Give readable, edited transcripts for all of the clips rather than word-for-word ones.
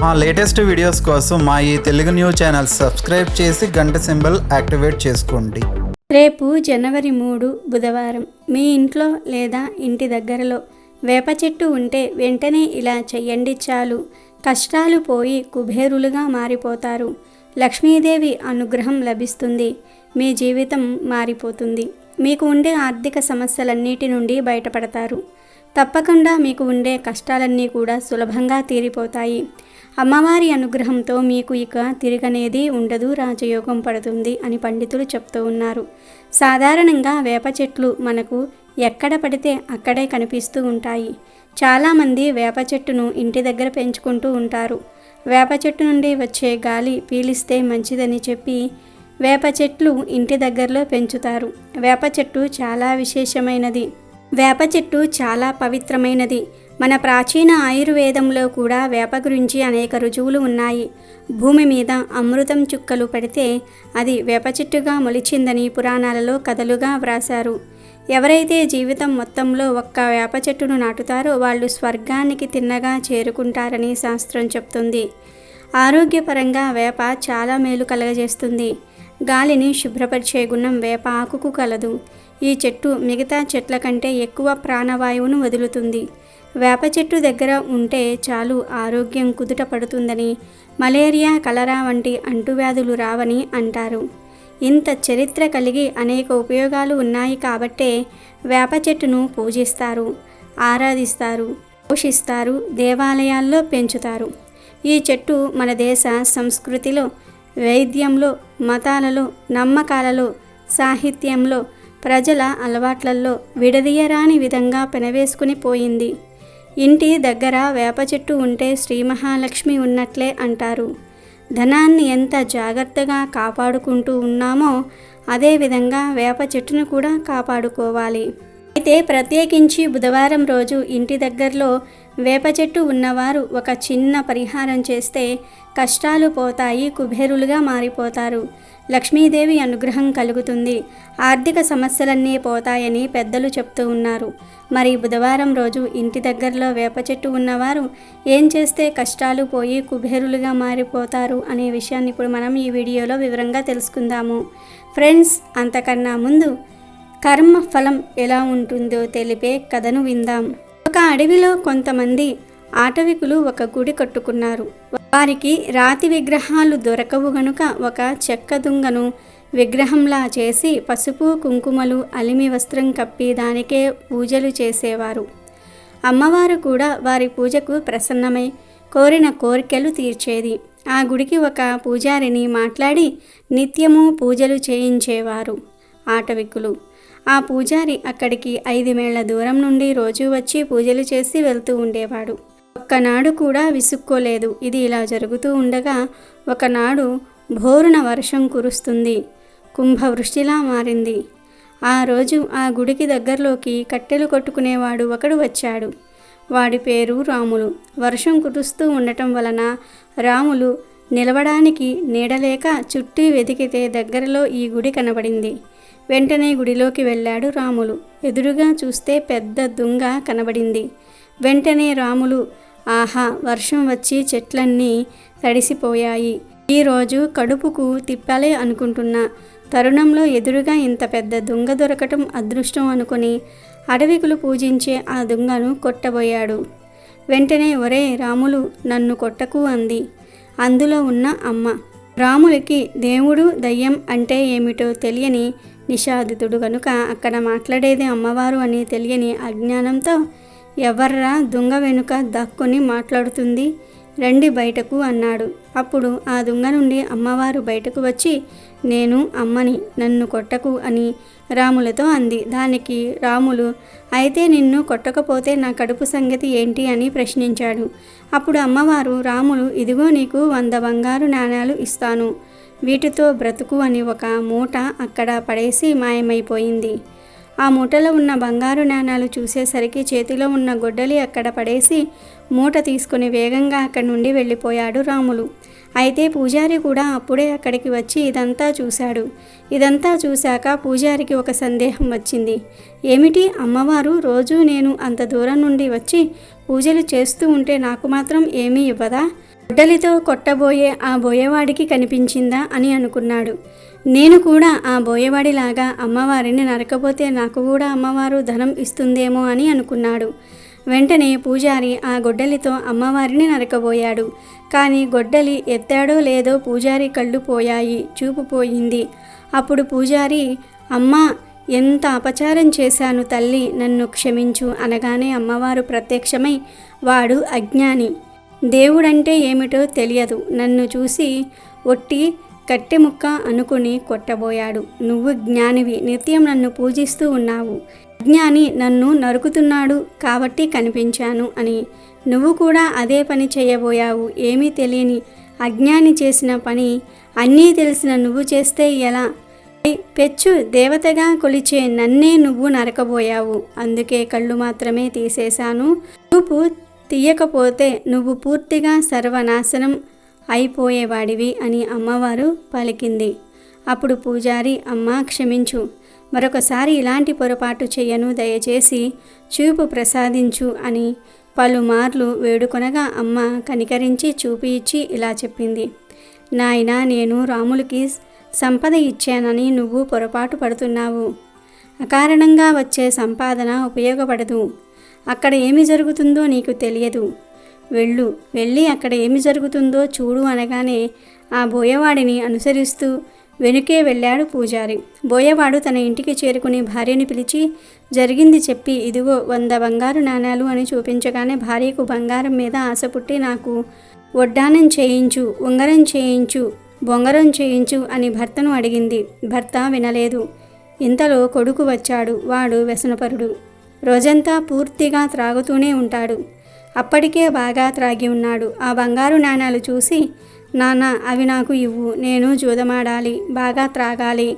మా latest videos కోసం మా ఈ తెలుగు న్యూస్ ఛానల్ సబ్స్క్రైబ్ చేసి గంట సింబల్ యాక్టివేట్ చేసుకోండి. రేపు జనవరి 3 బుధవారం మీ ఇంట్లో లేదా ఇంటి దగ్గరలో వేప చెట్టు ఉంటే వెంటనే ఇలా చెయ్యండి, చాలు. కష్టాలు పోయి కుబేరులుగా మారిపోతారు. లక్ష్మీదేవి అనుగ్రహం లభిస్తుంది. మీ జీవితం మారిపోతుంది. మీకు ఉండే ఆర్థిక సమస్యలన్నిటి నుండి బయటపడతారు. తప్పకుండా మీకు ఉండే కష్టాలన్నీ కూడా సులభంగా తీరిపోతాయి. అమ్మవారి అనుగ్రహంతో మీకు ఇక తిరగనేది ఉండదు, రాజయోగం పడుతుంది అని పండితులు చెప్తూ ఉన్నారు. సాధారణంగా వేప చెట్లు మనకు ఎక్కడ పడితే అక్కడే కనిపిస్తూ ఉంటాయి. చాలామంది వేప చెట్టును ఇంటి దగ్గర పెంచుకుంటూ ఉంటారు. వేప చెట్టు నుండి వచ్చే గాలి పీలిస్తే మంచిదని చెప్పి వేప చెట్లు ఇంటి దగ్గరలో పెంచుతారు. వేప చెట్టు చాలా విశేషమైనది. వేప చెట్టు చాలా పవిత్రమైనది. మన ప్రాచీన ఆయుర్వేదంలో కూడా వేప గురించి అనేక రుజువులు ఉన్నాయి. భూమి మీద అమృతం చుక్కలు పడితే అది వేప చెట్టుగా మొలిచిందని పురాణాలలో కథలుగా వ్రాశారు. ఎవరైతే జీవితం మొత్తంలో ఒక్క వేప చెట్టును నాటుతారో వాళ్ళు స్వర్గానికి తిన్నగా చేరుకుంటారని శాస్త్రం చెప్తుంది. ఆరోగ్యపరంగా వేప చాలా మేలు కలగజేస్తుంది. గాలిని శుభ్రపరిచే గుణం వేప ఆకుకు కలదు. ఈ చెట్టు మిగతా చెట్ల కంటే ఎక్కువ ప్రాణవాయువును వదులుతుంది. వేప చెట్టు దగ్గర ఉంటే చాలు ఆరోగ్యం కుదుట పడుతుందని, మలేరియా, కలరా వంటి అంటువ్యాధులు రావని అంటారు. ఇంత చరిత్ర కలిగి అనేక ఉపయోగాలు ఉన్నాయి కాబట్టే వేప చెట్టును పూజిస్తారు, ఆరాధిస్తారు, పోషిస్తారు, దేవాలయాల్లో పెంచుతారు. ఈ చెట్టు మన దేశ సంస్కృతిలో, వైద్యంలో, మతాలలో, నమ్మకాలలో, సాహిత్యంలో, ప్రజల అలవాట్లలో విడదీయరాని విధంగా పెనవేసుకుని పోయింది. ఇంటి దగ్గర వేప చెట్టు ఉంటే శ్రీ మహాలక్ష్మి ఉన్నట్లే అంటారు. ధనాన్ని ఎంత జాగ్రత్తగా కాపాడుకుంటూ ఉన్నామో అదేవిధంగా వేప చెట్టును కూడా కాపాడుకోవాలి. అయితే ప్రత్యేకించి బుధవారం రోజు ఇంటి దగ్గరలో వేప చెట్టు ఉన్నవారు ఒక చిన్న పరిహారం చేస్తే కష్టాలు పోతాయి, కుబేరులుగా మారిపోతారు. లక్ష్మీదేవి అనుగ్రహం కలుగుతుంది. ఆర్థిక సమస్యలన్నీ పోతాయని పెద్దలు చెప్తూ ఉన్నారు. మరి బుధవారం రోజు ఇంటి దగ్గరలో వేప చెట్టు ఉన్నవారు ఏం చేస్తే కష్టాలు పోయి కుబేరులుగా మారిపోతారు అనే విషయాన్ని ఇప్పుడు మనం ఈ వీడియోలో వివరంగా తెలుసుకుందాము. ఫ్రెండ్స్, అంతకన్నా ముందు కర్మ ఫలం ఎలా ఉంటుందో తెలిపే కథను విందాం. ఒక అడవిలో కొంతమంది ఆటవికులు ఒక గుడి కట్టుకున్నారు. వారికి రాతి విగ్రహాలు దొరకవు గనుక ఒక చెక్క దుంగను విగ్రహంలా చేసి పసుపు కుంకుమలు అలిమి వస్త్రం కప్పి దానికే పూజలు చేసేవారు. అమ్మవారు కూడా వారి పూజకు ప్రసన్నమై కోరిన కోరికలు తీర్చేది. ఆ గుడికి ఒక పూజారిని మాట్లాడి నిత్యము పూజలు చేయించేవారు ఆటవికులు. ఆ పూజారి అక్కడికి 5 మైళ్ళ దూరం నుండి రోజు వచ్చి పూజలు చేసి వెళ్తూ ఉండేవాడు. ఒక్కనాడు కూడా విసుక్కోలేదు. ఇది ఇలా జరుగుతూ ఉండగా ఒకనాడు భోరున వర్షం కురుస్తుంది. కుంభవృష్టిలా మారింది. ఆ రోజు ఆ గుడికి దగ్గరలోకి కట్టెలు కొట్టుకునేవాడు ఒకడు వచ్చాడు. వాడి పేరు రాములు. వర్షం కురుస్తూ ఉండటం వలన రాములు నిలవడానికి నీడలేక చుట్టూ వెతికితే దగ్గరలో ఈ గుడి కనబడింది. వెంటనే గుడిలోకి వెళ్ళాడు రాములు. ఎదురుగా చూస్తే పెద్ద దుంగ కనబడింది. వెంటనే రాములు, ఆహా, వర్షం వచ్చి చెట్లన్నీ తడిసిపోయాయి. ఈరోజు కడుపుకు తిప్పాలే అనుకుంటున్న తరుణంలో ఎదురుగా ఇంత పెద్ద దుంగ దొరకటం అదృష్టం అనుకుని అడవికులు పూజించే ఆ దుంగను కొట్టబోయాడు. వెంటనే, ఒరే రాములు, నన్ను కొట్టకు అంది అందులో ఉన్న అమ్మ. రాములకి దేవుడు, దయ్యం అంటే ఏమిటో తెలియని నిషాదితుడు కనుక అక్కడ మాట్లాడేది అమ్మవారు అని తెలియని అజ్ఞానంతో, ఎవర్రా దుంగ వెనుక దక్కుని మాట్లాడుతుంది, రండి బయటకు అన్నాడు. అప్పుడు ఆ దుంగ నుండి అమ్మవారు బయటకు వచ్చి, నేను అమ్మని, నన్ను కొట్టకు అని రాములతో అంది. దానికి రాములు, అయితే నిన్ను కొట్టకపోతే నా కడుపు సంగతి ఏంటి అని ప్రశ్నించాడు. అప్పుడు అమ్మవారు, రాములు, ఇదిగో నీకు 100 బంగారు నాణేలు ఇస్తాను, వీటితో బ్రతుకు అని ఒక మూట అక్కడ పడేసి మాయమైపోయింది. ఆ మూటలో ఉన్న బంగారు నాణాలు చూసేసరికి చేతిలో ఉన్న గొడ్డలి అక్కడ పడేసి మూట తీసుకుని వేగంగా అక్కడి నుండి వెళ్ళిపోయాడు రాములు. అయితే పూజారి కూడా అప్పుడే అక్కడికి వచ్చి ఇదంతా చూశాడు. ఇదంతా చూశాక పూజారికి ఒక సందేహం వచ్చింది. ఏమిటి, అమ్మవారు రోజు నేను అంత దూరం నుండి వచ్చి పూజలు చేస్తూ ఉంటే నాకు మాత్రం ఏమీ ఇవ్వదా? గొడ్డలితో కొట్టబోయే ఆ బోయేవాడికి కనిపించిందా అని అనుకున్నాడు. నేను కూడా ఆ బోయేవాడిలాగా అమ్మవారిని నరకపోతే నాకు కూడా అమ్మవారు ధనం ఇస్తుందేమో అని అనుకున్నాడు. వెంటనే పూజారి ఆ గొడ్డలితో అమ్మవారిని నరకబోయాడు. కానీ గొడ్డలి ఎత్తాడో లేదో పూజారి కళ్ళు పోయాయి, చూపు పోయింది. అప్పుడు పూజారి, అమ్మా, ఎంత అపచారం చేశాను తల్లి, నన్ను క్షమించు అనగానే అమ్మవారు ప్రత్యక్షమై, వాడు అజ్ఞాని, దేవుడంటే ఏమిటో తెలియదు, నన్ను చూసి ఒట్టి కట్టె ముక్క అనుకుని కొట్టబోయాడు. నువ్వు జ్ఞానివి, నిత్యం నన్ను పూజిస్తూ ఉన్నావు. అజ్ఞాని నన్ను నరుకుతున్నాడు కాబట్టి కనిపించాను అని నువ్వు కూడా అదే పని చేయబోయావు. ఏమీ తెలియని అజ్ఞాని చేసిన పని అన్నీ తెలిసిన నువ్వు చేస్తే ఎలా? పెచ్చు దేవతగా కొలిచే నన్నే నువ్వు నరకబోయావు. అందుకే కళ్ళు మాత్రమే తీసేశాను. చూపు తీయకపోతే నువ్వు పూర్తిగా సర్వనాశనం అయిపోయేవాడివి అని అమ్మవారు పలికింది. అప్పుడు పూజారి, అమ్మా క్షమించు, మరొకసారి ఇలాంటి పొరపాటు చెయ్యను, దయచేసి చూపు ప్రసాదించు అని పలుమార్లు వేడుకొనగా అమ్మ కనికరించి చూపు ఇచ్చి ఇలా చెప్పింది, నాయనా, నేను రాములకి సంపద ఇచ్చానని నువ్వు పొరపాటు పడుతున్నావు. అకారణంగా వచ్చే సంపాదన ఉపయోగపడదు. అక్కడ ఏమి జరుగుతుందో నీకు తెలియదు. వెళ్ళి అక్కడ ఏమి జరుగుతుందో చూడు అనగానే ఆ బోయవాడిని అనుసరిస్తూ వెనుకే వెళ్ళాడు పూజారి. బోయవాడు తన ఇంటికి చేరుకుని భార్యని పిలిచి జరిగింది చెప్పి, ఇదిగో 100 బంగారు నాణేలు అని చూపించగానే భార్యకు బంగారం మీద ఆశ పుట్టి, నాకు వడ్డానం చేయించు, ఉంగరం చేయించు, బొంగరం చేయించు అని భర్తను అడిగింది. భర్త వినలేదు. ఇంతలో కొడుకు వచ్చాడు. వాడు వ్యసనపరుడు. రోజంతా పూర్తిగా త్రాగుతూనే ఉంటాడు. అప్పటికే బాగా త్రాగి ఉన్నాడు. ఆ బంగారు నాణాలు చూసి, నాన్న, అవి నాకు ఇవ్వు, నేను జూదమాడాలి, బాగా త్రాగాలి,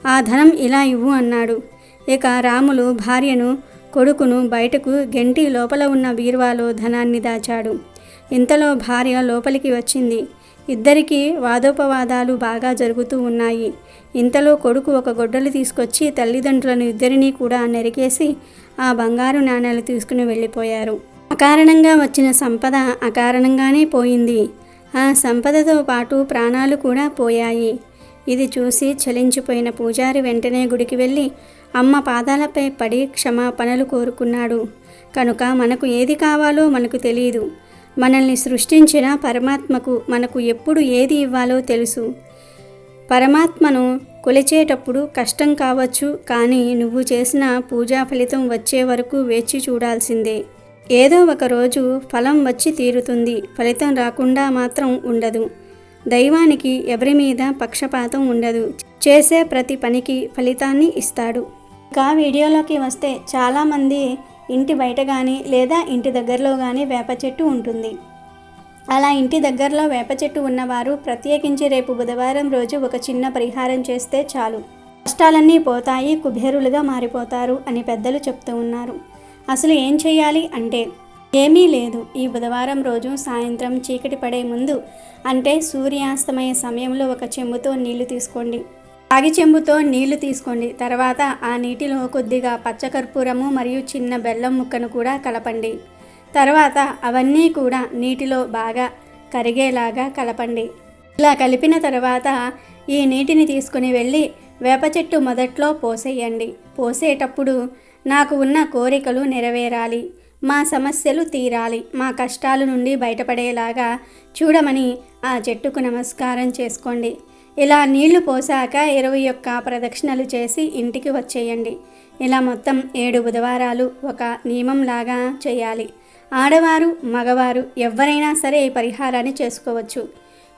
ఆ ధనం ఇలా ఇవ్వు అన్నాడు. ఇక రాములు భార్యను, కొడుకును బయటకు గెంటి లోపల ఉన్న బీరువాలో ధనాన్ని దాచాడు. ఇంతలో భార్య లోపలికి వచ్చింది. ఇద్దరికీ వాదోపవాదాలు బాగా జరుగుతూ ఉన్నాయి. ఇంతలో కొడుకు ఒక గొడ్డలి తీసుకొచ్చి తల్లిదండ్రులను ఇద్దరినీ కూడా నరికేసి ఆ బంగారు నాణేలు తీసుకుని వెళ్ళిపోయారు. అకారణంగా వచ్చిన సంపద అకారణంగానే పోయింది. ఆ సంపదతో పాటు ప్రాణాలు కూడా పోయాయి. ఇది చూసి చలించిపోయిన పూజారి వెంటనే గుడికి వెళ్ళి అమ్మ పాదాలపై పడి క్షమాపణలు కోరుకున్నాడు. కనుక మనకు ఏది కావాలో మనకు తెలియదు. మనల్ని సృష్టించిన పరమాత్మకు మనకు ఎప్పుడు ఏది ఇవ్వాలో తెలుసు. పరమాత్మను కొలిచేటప్పుడు కష్టం కావచ్చు, కానీ నువ్వు చేసిన పూజా ఫలితం వచ్చే వరకు వేచి చూడాల్సిందే. ఏదో ఒక రోజు ఫలం వచ్చి తీరుతుంది, ఫలితం రాకుండా మాత్రం ఉండదు. దైవానికి ఎవరి మీద పక్షపాతం ఉండదు. చేసే ప్రతి పనికి ఫలితాన్ని ఇస్తాడు. ఇంకా వీడియోలోకి వస్తే చాలామంది ఇంటి బయట కానీ లేదా ఇంటి దగ్గరలో కానీ వేప చెట్టు ఉంటుంది. అలా ఇంటి దగ్గరలో వేప చెట్టు ఉన్నవారు ప్రత్యేకించి రేపు బుధవారం రోజు ఒక చిన్న పరిహారం చేస్తే చాలు, కష్టాలన్నీ పోతాయి, కుబేరులుగా మారిపోతారు అని పెద్దలు చెప్తూ ఉన్నారు. అసలు ఏం చేయాలి అంటే ఏమీ లేదు. ఈ బుధవారం రోజు సాయంత్రం చీకటి పడే ముందు, అంటే సూర్యాస్తమయ సమయంలో ఒక చెంబుతో నీళ్లు తీసుకోండి. రాగి చెంబుతో నీళ్లు తీసుకోండి. తర్వాత ఆ నీటిలో కొద్దిగా పచ్చకర్పూరము మరియు చిన్న బెల్లం ముక్కను కూడా కలపండి. తర్వాత అవన్నీ కూడా నీటిలో బాగా కరిగేలాగా కలపండి. ఇలా కలిపిన తర్వాత ఈ నీటిని తీసుకుని వెళ్ళి వేప చెట్టు మొదట్లో పోసేయండి. పోసేటప్పుడు నాకు ఉన్న కోరికలు నెరవేరాలి, మా సమస్యలు తీరాలి, మా కష్టాల నుండి బయటపడేలాగా చూడమని ఆ చెట్టుకు నమస్కారం చేసుకోండి. ఇలా నీళ్లు పోసాక 21 ప్రదక్షిణలు చేసి ఇంటికి వచ్చేయండి. ఇలా మొత్తం 7 బుధవారాలు ఒక నియమంలాగా చేయాలి. ఆడవారు, మగవారు ఎవరైనా సరే ఈ పరిహారాన్ని చేసుకోవచ్చు.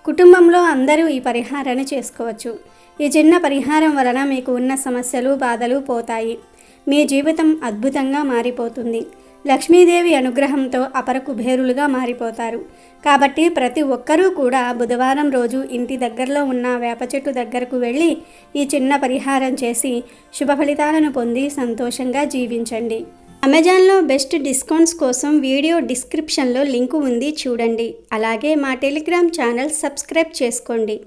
కుటుంబంలో అందరూ ఈ పరిహారాన్ని చేసుకోవచ్చు. ఈ చిన్న పరిహారం వలన మీకు ఉన్న సమస్యలు, బాధలు పోతాయి. మీ జీవితం అద్భుతంగా మారిపోతుంది. లక్ష్మీదేవి అనుగ్రహంతో అపర కుబేరులుగా మారిపోతారు. కాబట్టి ప్రతి ఒక్కరూ కూడా బుధవారం రోజు ఇంటి దగ్గరలో ఉన్న వేప చెట్టు దగ్గరకు వెళ్ళి ఈ చిన్న పరిహారం చేసి శుభ ఫలితాలను పొంది సంతోషంగా జీవించండి. అమెజాన్లో బెస్ట్ డిస్కౌంట్స్ కోసం వీడియో డిస్క్రిప్షన్లో లింకు ఉంది, చూడండి. అలాగే మా టెలిగ్రామ్ ఛానల్ సబ్స్క్రైబ్ చేసుకోండి.